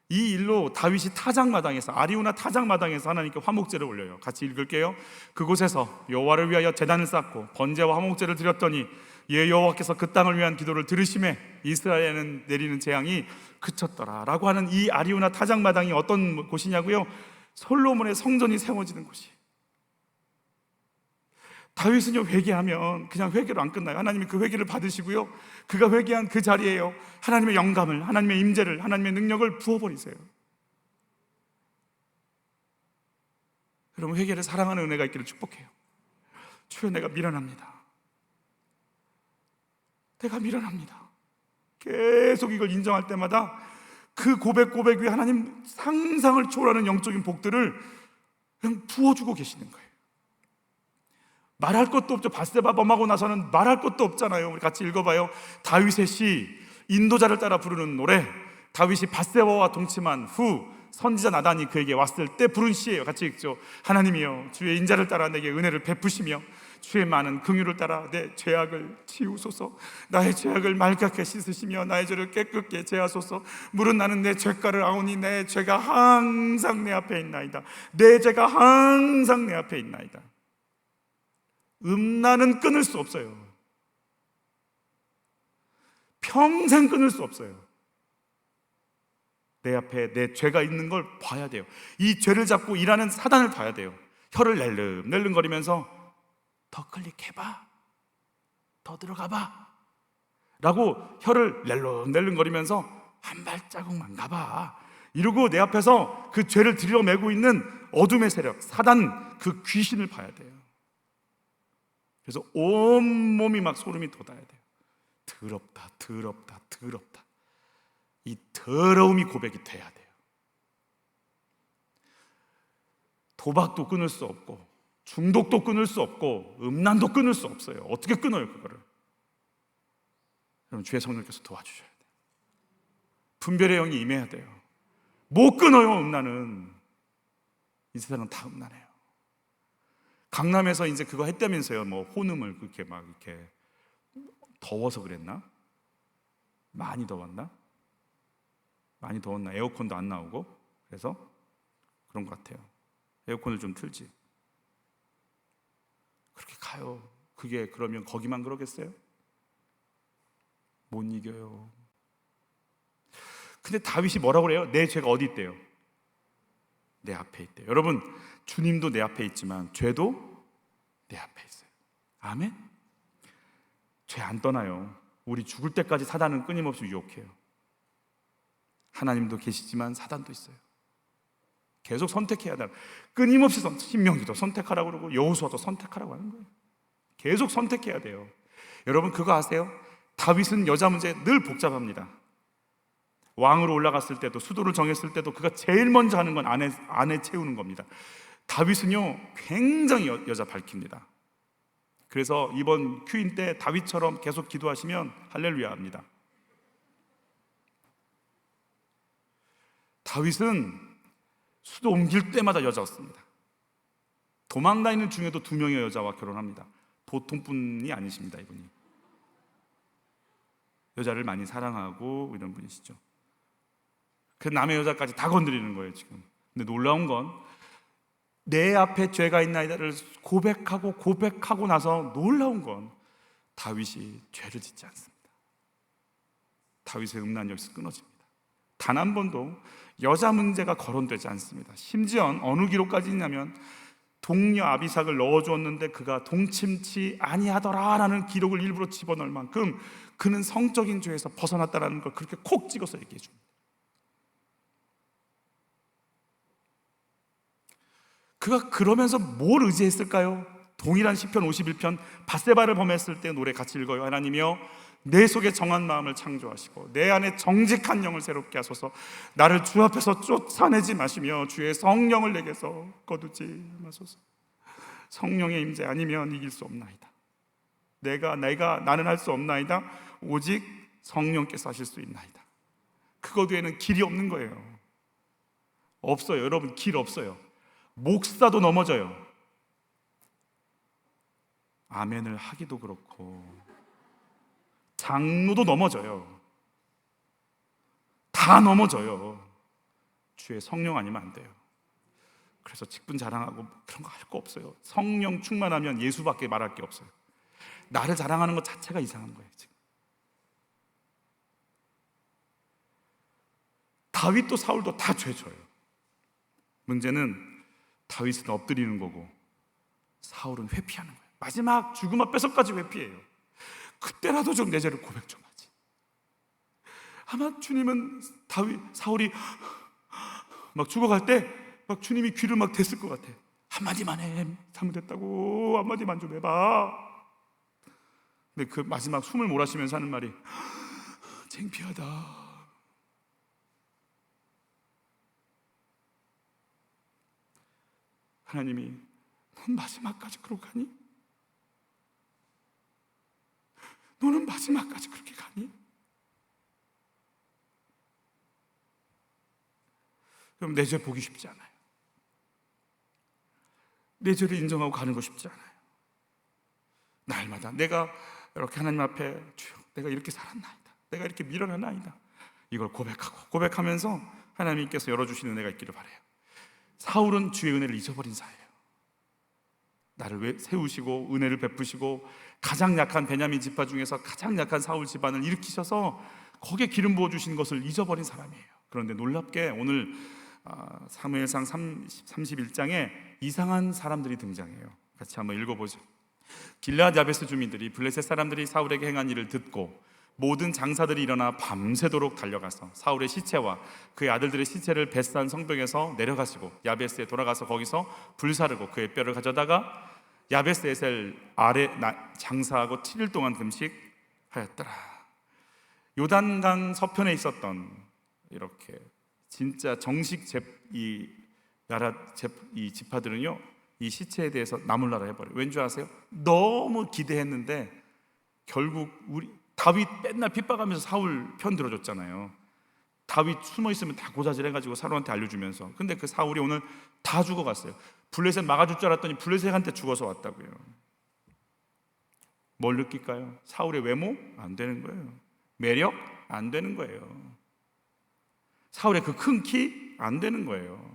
이 일로 다윗이 타작마당에서, 아리우나 타작마당에서 하나님께 화목제를 올려요. 같이 읽을게요. 그곳에서 여호와를 위하여 제단을 쌓고 번제와 화목제를 드렸더니 예 여호와께서 그 땅을 위한 기도를 들으심에 이스라엘에는 내리는 재앙이 그쳤더라 라고 하는 이 아리우나 타작마당이 어떤 곳이냐고요? 솔로몬의 성전이 세워지는 곳이에요. 다윗은요, 회개하면 그냥 회개로 안 끝나요. 하나님이 그 회개를 받으시고요, 그가 회개한 그 자리에요, 하나님의 영감을, 하나님의 임재를, 하나님의 능력을 부어버리세요. 그러면 회개를 사랑하는 은혜가 있기를 축복해요. 주여, 내가 미련합니다. 내가 미련합니다. 계속 이걸 인정할 때마다 그 고백 위에 하나님 상상을 초월하는 영적인 복들을 그냥 부어주고 계시는 거예요. 말할 것도 없죠. 밧세바 범하고 나서는 말할 것도 없잖아요. 우리 같이 읽어봐요. 다윗의 시, 인도자를 따라 부르는 노래. 다윗이 밧세바와 동침한 후 선지자 나단이 그에게 왔을 때 부른 시예요. 같이 읽죠. 하나님이여, 주의 인자를 따라 내게 은혜를 베푸시며 주의 많은 긍휼을 따라 내 죄악을 치우소서. 나의 죄악을 맑게 씻으시며 나의 죄를 깨끗게 제하소서. 물은 나는 내 죄가를 아오니 내 죄가 항상 내 앞에 있나이다. 내 죄가 항상 내 앞에 있나이다. 음란은 끊을 수 없어요. 평생 끊을 수 없어요. 내 앞에 내 죄가 있는 걸 봐야 돼요. 이 죄를 잡고 일하는 사단을 봐야 돼요. 혀를 낼름낼름거리면서 더 클릭해봐, 더 들어가봐 라고 혀를 낼름낼름거리면서 한 발자국만 가봐 이러고 내 앞에서 그 죄를 들여매고 있는 어둠의 세력, 사단, 그 귀신을 봐야 돼요. 그래서 온몸이 막 소름이 돋아야 돼요. 더럽다, 더럽다, 더럽다. 이 더러움이 고백이 돼야 돼요. 도박도 끊을 수 없고 중독도 끊을 수 없고 음란도 끊을 수 없어요. 어떻게 끊어요, 그거를? 여러분, 주의 성령께서 도와주셔야 돼요. 분별의 영이 임해야 돼요. 못 끊어요, 음란은. 이 세상은 다 음란해요. 강남에서 이제 그거 했다면서요. 뭐 혼음을 그렇게 막 이렇게 더워서 그랬나? 많이 더웠나? 많이 더웠나? 에어컨도 안 나오고 그래서 그런 것 같아요. 에어컨을 좀 틀지. 그렇게 가요. 그게 그러면 거기만 그러겠어요? 못 이겨요. 근데 다윗이 뭐라고 그래요? 내 죄가 어디 있대요? 내 앞에 있대요. 여러분, 주님도 내 앞에 있지만 죄도 내 앞에 있어요. 아멘? 죄 안 떠나요. 우리 죽을 때까지 사단은 끊임없이 유혹해요. 하나님도 계시지만 사단도 있어요. 계속 선택해야 돼. 끊임없이 신명기도 선택하라고 그러고 여호수아도 선택하라고 하는 거예요. 계속 선택해야 돼요. 여러분, 그거 아세요? 다윗은 여자 문제 늘 복잡합니다. 왕으로 올라갔을 때도, 수도를 정했을 때도 그가 제일 먼저 하는 건 아내 채우는 겁니다. 다윗은요 굉장히 여자 밝힙니다. 그래서 이번 큐인 때 다윗처럼 계속 기도하시면 할렐루야 합니다. 다윗은 수도 옮길 때마다 여자였습니다. 도망다니는 중에도 2명의 여자와 결혼합니다. 보통 분이 아니십니다. 이분이 여자를 많이 사랑하고 이런 분이시죠. 그 남의 여자까지 다 건드리는 거예요 지금. 근데 놀라운 건 내 앞에 죄가 있나이다를 고백하고 나서 놀라운 건 다윗이 죄를 짓지 않습니다. 다윗의 음란 여기서 끊어집니다. 단 한 번도 여자 문제가 거론되지 않습니다. 심지어 어느 기록까지 있냐면 동료 아비삭을 넣어주었는데 그가 동침치 아니하더라라는 기록을 일부러 집어넣을 만큼 그는 성적인 죄에서 벗어났다라는 걸 그렇게 콕 찍어서 얘기해 줍니다. 그가 그러면서 뭘 의지했을까요? 동일한 시편 51편 밧세바를 범했을 때 노래 같이 읽어요. 하나님이여 내 속에 정한 마음을 창조하시고 내 안에 정직한 영을 새롭게 하소서. 나를 주 앞에서 쫓아내지 마시며 주의 성령을 내게서 거두지 마소서. 성령의 임재 아니면 이길 수 없나이다. 나는 할 수 없나이다. 오직 성령께서 하실 수 있나이다. 그것 외에는 길이 없는 거예요. 없어요. 여러분, 길 없어요. 목사도 넘어져요. 아멘을 하기도 그렇고 장로도 넘어져요. 다 넘어져요. 주의 성령 아니면 안 돼요. 그래서 직분 자랑하고 그런 거 할 거 없어요. 성령 충만하면 예수밖에 말할 게 없어요. 나를 자랑하는 것 자체가 이상한 거예요 지금. 다윗도 사울도 다 죄져요. 문제는 다윗은 엎드리는 거고 사울은 회피하는 거예요. 마지막 죽음 앞에서까지 회피해요. 그때라도 좀 내 죄를 고백 좀 하지. 아마 주님은 사울이 막 죽어갈 때 막 주님이 귀를 막 댔을 것 같아. 한마디만 해. 잘못했다고 한마디만 좀 해봐. 근데 그 마지막 숨을 몰아쉬면서 하는 말이 창피하다. 하나님이 넌 마지막까지 그렇게 가니? 너는 마지막까지 그렇게 가니? 그럼 내 죄 보기 쉽지 않아요. 내 죄를 인정하고 가는 거 쉽지 않아요. 날마다 내가 이렇게 하나님 앞에 주여 내가 이렇게 살았나이다, 내가 이렇게 밀어놨나이다, 이걸 고백하면서 하나님께서 열어주시는 은혜가 있기를 바라요. 사울은 주의 은혜를 잊어버린 자예요. 나를 세우시고 은혜를 베푸시고 가장 약한 베냐민 지파 중에서 가장 약한 사울 집안을 일으키셔서 거기에 기름 부어주신 것을 잊어버린 사람이에요. 그런데 놀랍게 오늘 사무엘상 31장에 이상한 사람들이 등장해요. 같이 한번 읽어보죠. 길르앗 야베스 주민들이 블레셋 사람들이 사울에게 행한 일을 듣고 모든 장사들이 일어나 밤새도록 달려가서 사울의 시체와 그의 아들들의 시체를 벳산 성벽에서 내려가시고 야베스에 돌아가서 거기서 불사르고 그의 뼈를 가져다가 야베스 에셀 아래 장사하고 7일 동안 금식하였더라. 요단강 서편에 있었던 이렇게 진짜 정식 이 지파들은요 이 시체에 대해서 나몰라라 해버려요. 왠 줄 아세요? 너무 기대했는데 결국 다윗 맨날 핍박하면서 사울 편 들어줬잖아요. 다윗 숨어있으면 다 고자질 해가지고 사울한테 알려주면서. 근데 그 사울이 오늘 다 죽어갔어요. 블레셋 막아줄 줄 알았더니 블레셋한테 죽어서 왔다고요. 뭘 느낄까요? 사울의 외모? 안 되는 거예요. 매력? 안 되는 거예요. 사울의 그 큰 키? 안 되는 거예요.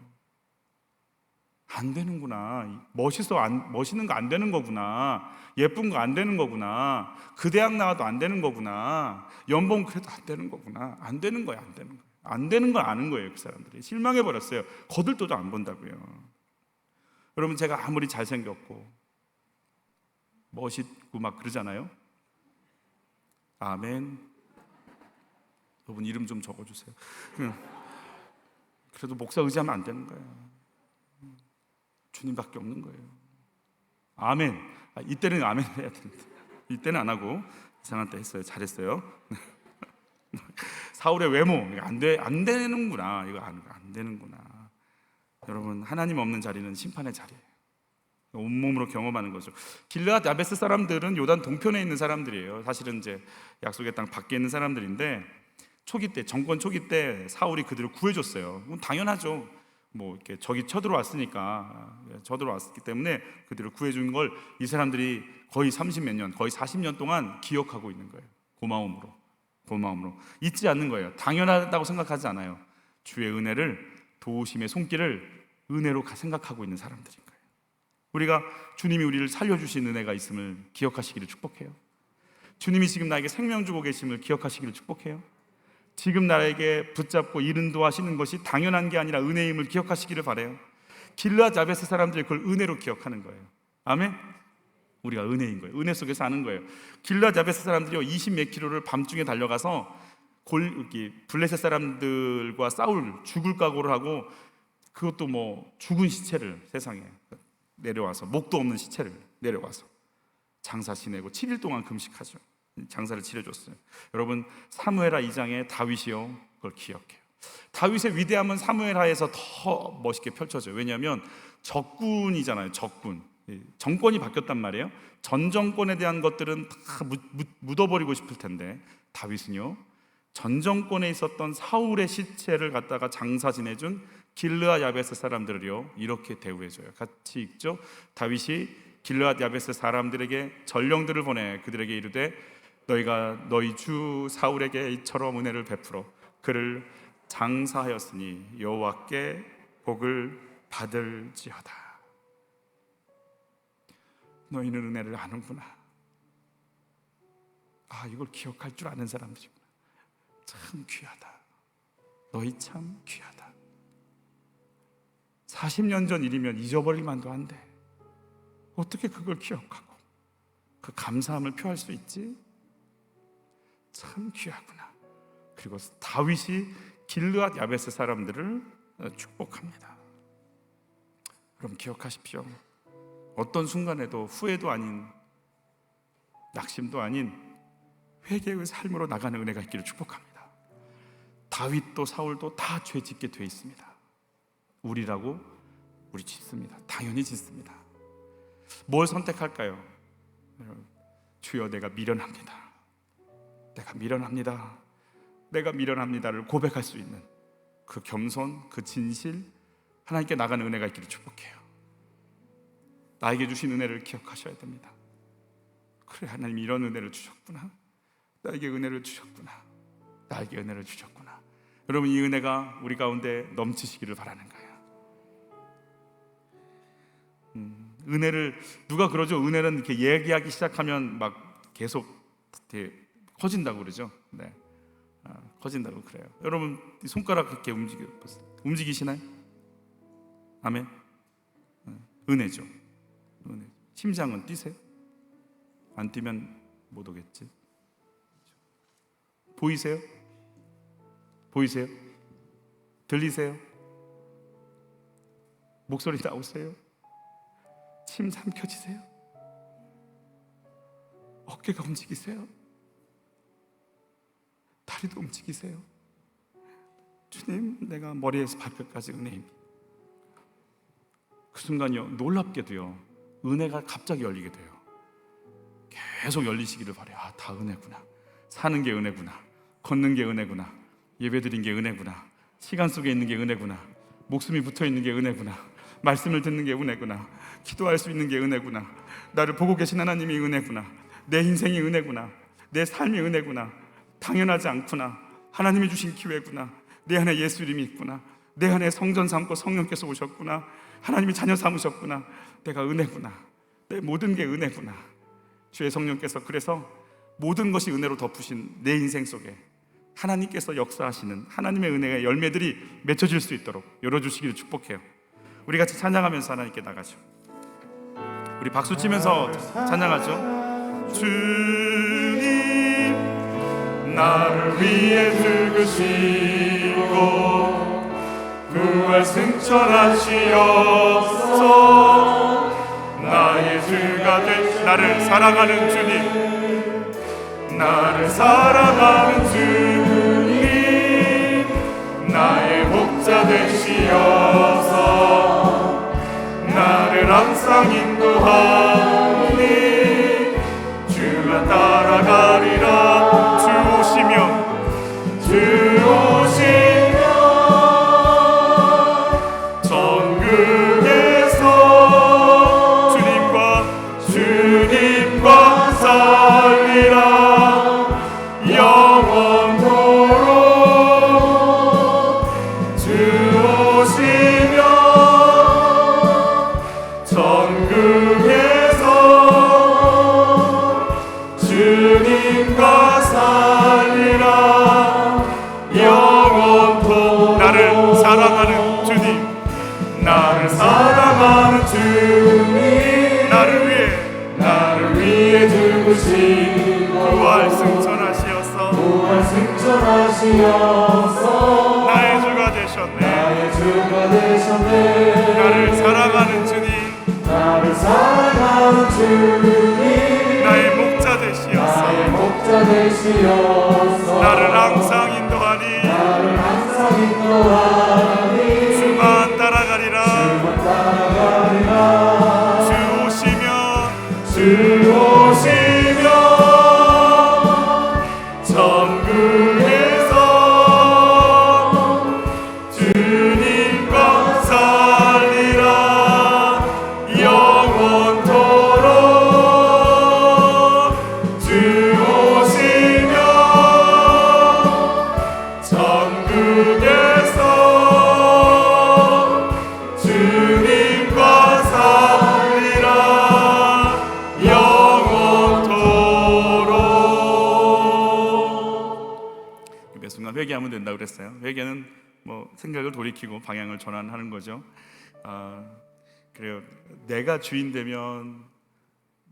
안 되는구나. 멋있는 거 안 되는 거구나. 예쁜 거 안 되는 거구나. 그 대학 나와도 안 되는 거구나. 연봉 그래도 안 되는 거구나. 안 되는 거야, 안 되는 거야. 안 되는 걸 아는 거예요. 그 사람들이 실망해 버렸어요. 거들떠도 안 본다고요. 여러분, 제가 아무리 잘생겼고 멋있고 막 그러잖아요. 아멘. 여러분 이름 좀 적어주세요. 그래도 목사 의지하면 안 되는 거예요. 주님밖에 없는 거예요. 아멘. 이때는 아멘 해야 되는데 이때는 안 하고 이상한 때 했어요. 잘했어요. 사울의 외모 안 되는구나. 이거 안 되는구나. 여러분, 하나님 없는 자리는 심판의 자리예요. 온몸으로 경험하는 거죠. 길르앗 야베스 사람들은 요단 동편에 있는 사람들이에요. 사실은 이제 약속의 땅 밖에 있는 사람들인데 초기 때, 정권 초기 때 사울이 그들을 구해줬어요. 당연하죠. 뭐 이렇게 적이 쳐들어왔기 때문에 그들을 구해준 걸 이 사람들이 거의 30몇 년, 거의 40년 동안 기억하고 있는 거예요. 고마움으로 잊지 않는 거예요. 당연하다고 생각하지 않아요. 주의 은혜를, 도우심의 손길을 은혜로 생각하고 있는 사람들인 거예요. 우리가 주님이 우리를 살려주신 은혜가 있음을 기억하시기를 축복해요. 주님이 지금 나에게 생명 주고 계심을 기억하시기를 축복해요. 지금 나에게 붙잡고 인도하시는 것이 당연한 게 아니라 은혜임을 기억하시기를 바라요. 길르앗 야베스 사람들이 그걸 은혜로 기억하는 거예요. 아멘. 우리가 은혜인 거예요. 은혜 속에서 아는 거예요. 길르앗 야베스 사람들이요 20몇 킬로를 밤중에 달려가서 블레셋 사람들과 죽을 각오를 하고, 그것도 뭐 죽은 시체를 세상에 내려와서, 목도 없는 시체를 내려와서 장사 지내고 7일 동안 금식하죠. 장사를 치러줬어요. 여러분, 사무엘하 2장에 다윗이요 그걸 기억해요. 다윗의 위대함은 사무엘하에서 더 멋있게 펼쳐져요. 왜냐하면 적군이잖아요. 정권이 바뀌었단 말이에요. 전 정권에 대한 것들은 다 묻어버리고 싶을 텐데 다윗은요 전 정권에 있었던 사울의 시체를 갖다가 장사 지내준 길르앗 야베스 사람들을요 이렇게 대우해줘요. 같이 읽죠. 다윗이 길르앗 야베스 사람들에게 전령들을 보내 그들에게 이르되 너희가 너희 주 사울에게 이처럼 은혜를 베풀어 그를 장사하였으니 여호와께 복을 받을지어다. 너희는 은혜를 아는구나. 이걸 기억할 줄 아는 사람들이구나. 참 귀하다. 너희 참 귀하다. 40년 전 일이면 잊어버릴만도 한데 어떻게 그걸 기억하고 그 감사함을 표할 수 있지? 참 귀하구나. 그리고 다윗이 길르앗 야베스 사람들을 축복합니다. 그럼 기억하십시오. 어떤 순간에도 후회도 아닌, 낙심도 아닌 회개의 삶으로 나가는 은혜가 있기를 축복합니다. 다윗도 사울도 다 죄 짓게 돼 있습니다. 우리 짓습니다. 당연히 짓습니다. 뭘 선택할까요? 주여, 내가 미련합니다. 내가 미련합니다를 고백할 수 있는 그 겸손, 그 진실, 하나님께 나가는 은혜가 있기를 축복해요. 나에게 주신 은혜를 기억하셔야 됩니다. 그래, 하나님이 이런 은혜를 주셨구나. 나에게 은혜를 주셨구나. 여러분, 이 은혜가 우리 가운데 넘치시기를 바라는 거예요. 은혜를 누가 그러죠? 은혜는 이렇게 얘기하기 시작하면 막 계속 이렇게 커진다고 그러죠. 네, 커진다고 그래요. 여러분, 손가락 이렇게 움직이시나요? 아멘. 은혜죠. 심장은 뛰세요? 안 뛰면 못 오겠지. 보이세요? 들리세요? 목소리 나오세요? 침 삼켜지세요? 어깨가 움직이세요? 다리도 움직이세요? 주님, 내가 머리에서 발끝까지 은혜입니다. 그 순간요, 놀랍게도요, 은혜가 갑자기 열리게 돼요. 계속 열리시기를 바라요. 다 은혜구나. 사는 게 은혜구나. 걷는 게 은혜구나. 예배드린 게 은혜구나. 시간 속에 있는 게 은혜구나. 목숨이 붙어있는 게 은혜구나. 말씀을 듣는 게 은혜구나. 기도할 수 있는 게 은혜구나. 나를 보고 계신 하나님이 은혜구나. 내 인생이 은혜구나. 내 삶이 은혜구나. 당연하지 않구나. 하나님이 주신 기회구나. 내 안에 예수 이름이 있구나. 내 안에 성전 삼고 성령께서 오셨구나. 하나님이 자녀 삼으셨구나. 내가 은혜구나. 내 모든 게 은혜구나. 주의 성령께서 그래서 모든 것이 은혜로 덮으신 내 인생 속에 하나님께서 역사하시는 하나님의 은혜의 열매들이 맺혀질 수 있도록 열어주시기를 축복해요. 우리 같이 찬양하면서 하나님께 나가죠. 우리 박수 치면서 찬양하죠. 주님 나를 위해 죽으시고 부활 승천하시옵소서. 나의 주가 되시 나를 사랑하는 주님, 나를 사랑하는 주님, 나의 목자 되시어서 나를 항상 인도하니 주가 따라가리라. 주 오시면 전국에서 주님과 살리라. 영원토록 주 오시면 전국에서 주님과 살리라. 영원토록 나를 사랑하는 주님, 나를 사랑하는 주님, 나를 위해 죽으시고 부활 승천하시어서 나의 주가 되셨네. 나를 사랑하는 주님, 나의 목자 되시어서 나를 항상 인도하니 주만 따라가리라. 주 오시면 전국에서 주님과 살리라. 영원토록 주 오시면 전국에서 주님과 살리라. 회개하면 된다고 그랬어요. 회개는 뭐 생각을 돌이키고 방향을 전환하는 거죠. 그래요. 내가 주인 되면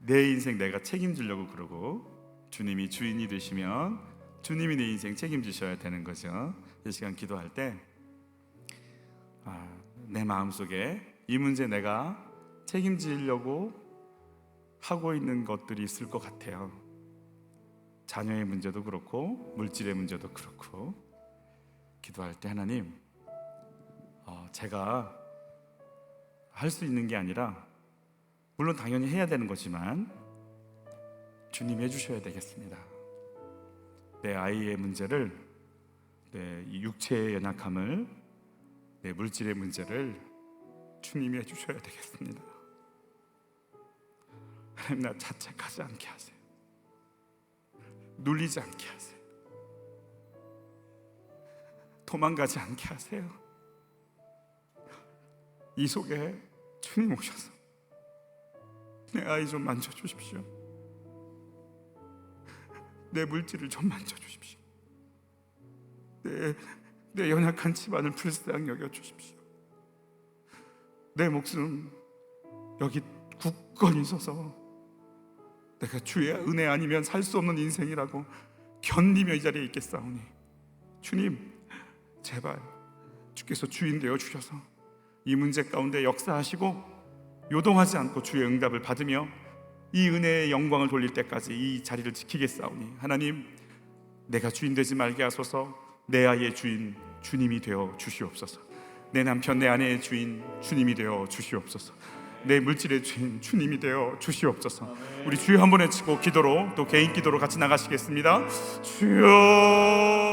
내 인생 내가 책임지려고 그러고, 주님이 주인이 되시면 주님이 내 인생 책임지셔야 되는 거죠. 이 시간 기도할 때 내 마음속에 이 문제 내가 책임지려고 하고 있는 것들이 있을 것 같아요. 자녀의 문제도 그렇고 물질의 문제도 그렇고. 기도할 때 하나님, 제가 할 수 있는 게 아니라 물론 당연히 해야 되는 거지만 주님이 해주셔야 되겠습니다. 내 아이의 문제를, 내 육체의 연약함을, 내 물질의 문제를 주님이 해주셔야 되겠습니다. 하나님, 나 자책하지 않게 하세요. 눌리지 않게 하세요. 도망가지 않게 하세요. 이 속에 주님 오셔서 내 아이 좀 만져주십시오. 내 물질을 좀 만져주십시오. 내 연약한 집안을 불쌍히 여겨주십시오. 내 목숨 여기 굳건히 서서 내가 주의 은혜 아니면 살 수 없는 인생이라고 견디며 이 자리에 있겠사오니 주님, 제발 주께서 주인 되어 주셔서 이 문제 가운데 역사하시고 요동하지 않고 주의 응답을 받으며 이 은혜의 영광을 돌릴 때까지 이 자리를 지키겠사오니 하나님, 내가 주인 되지 말게 하소서. 내 아이의 주인 주님이 되어 주시옵소서. 내 남편, 내 아내의 주인 주님이 되어 주시옵소서. 내 물질의 주인 주님이 되어 주시옵소서. 우리 주여 한번 외치고 기도로, 또 개인 기도로 같이 나가시겠습니다. 주여.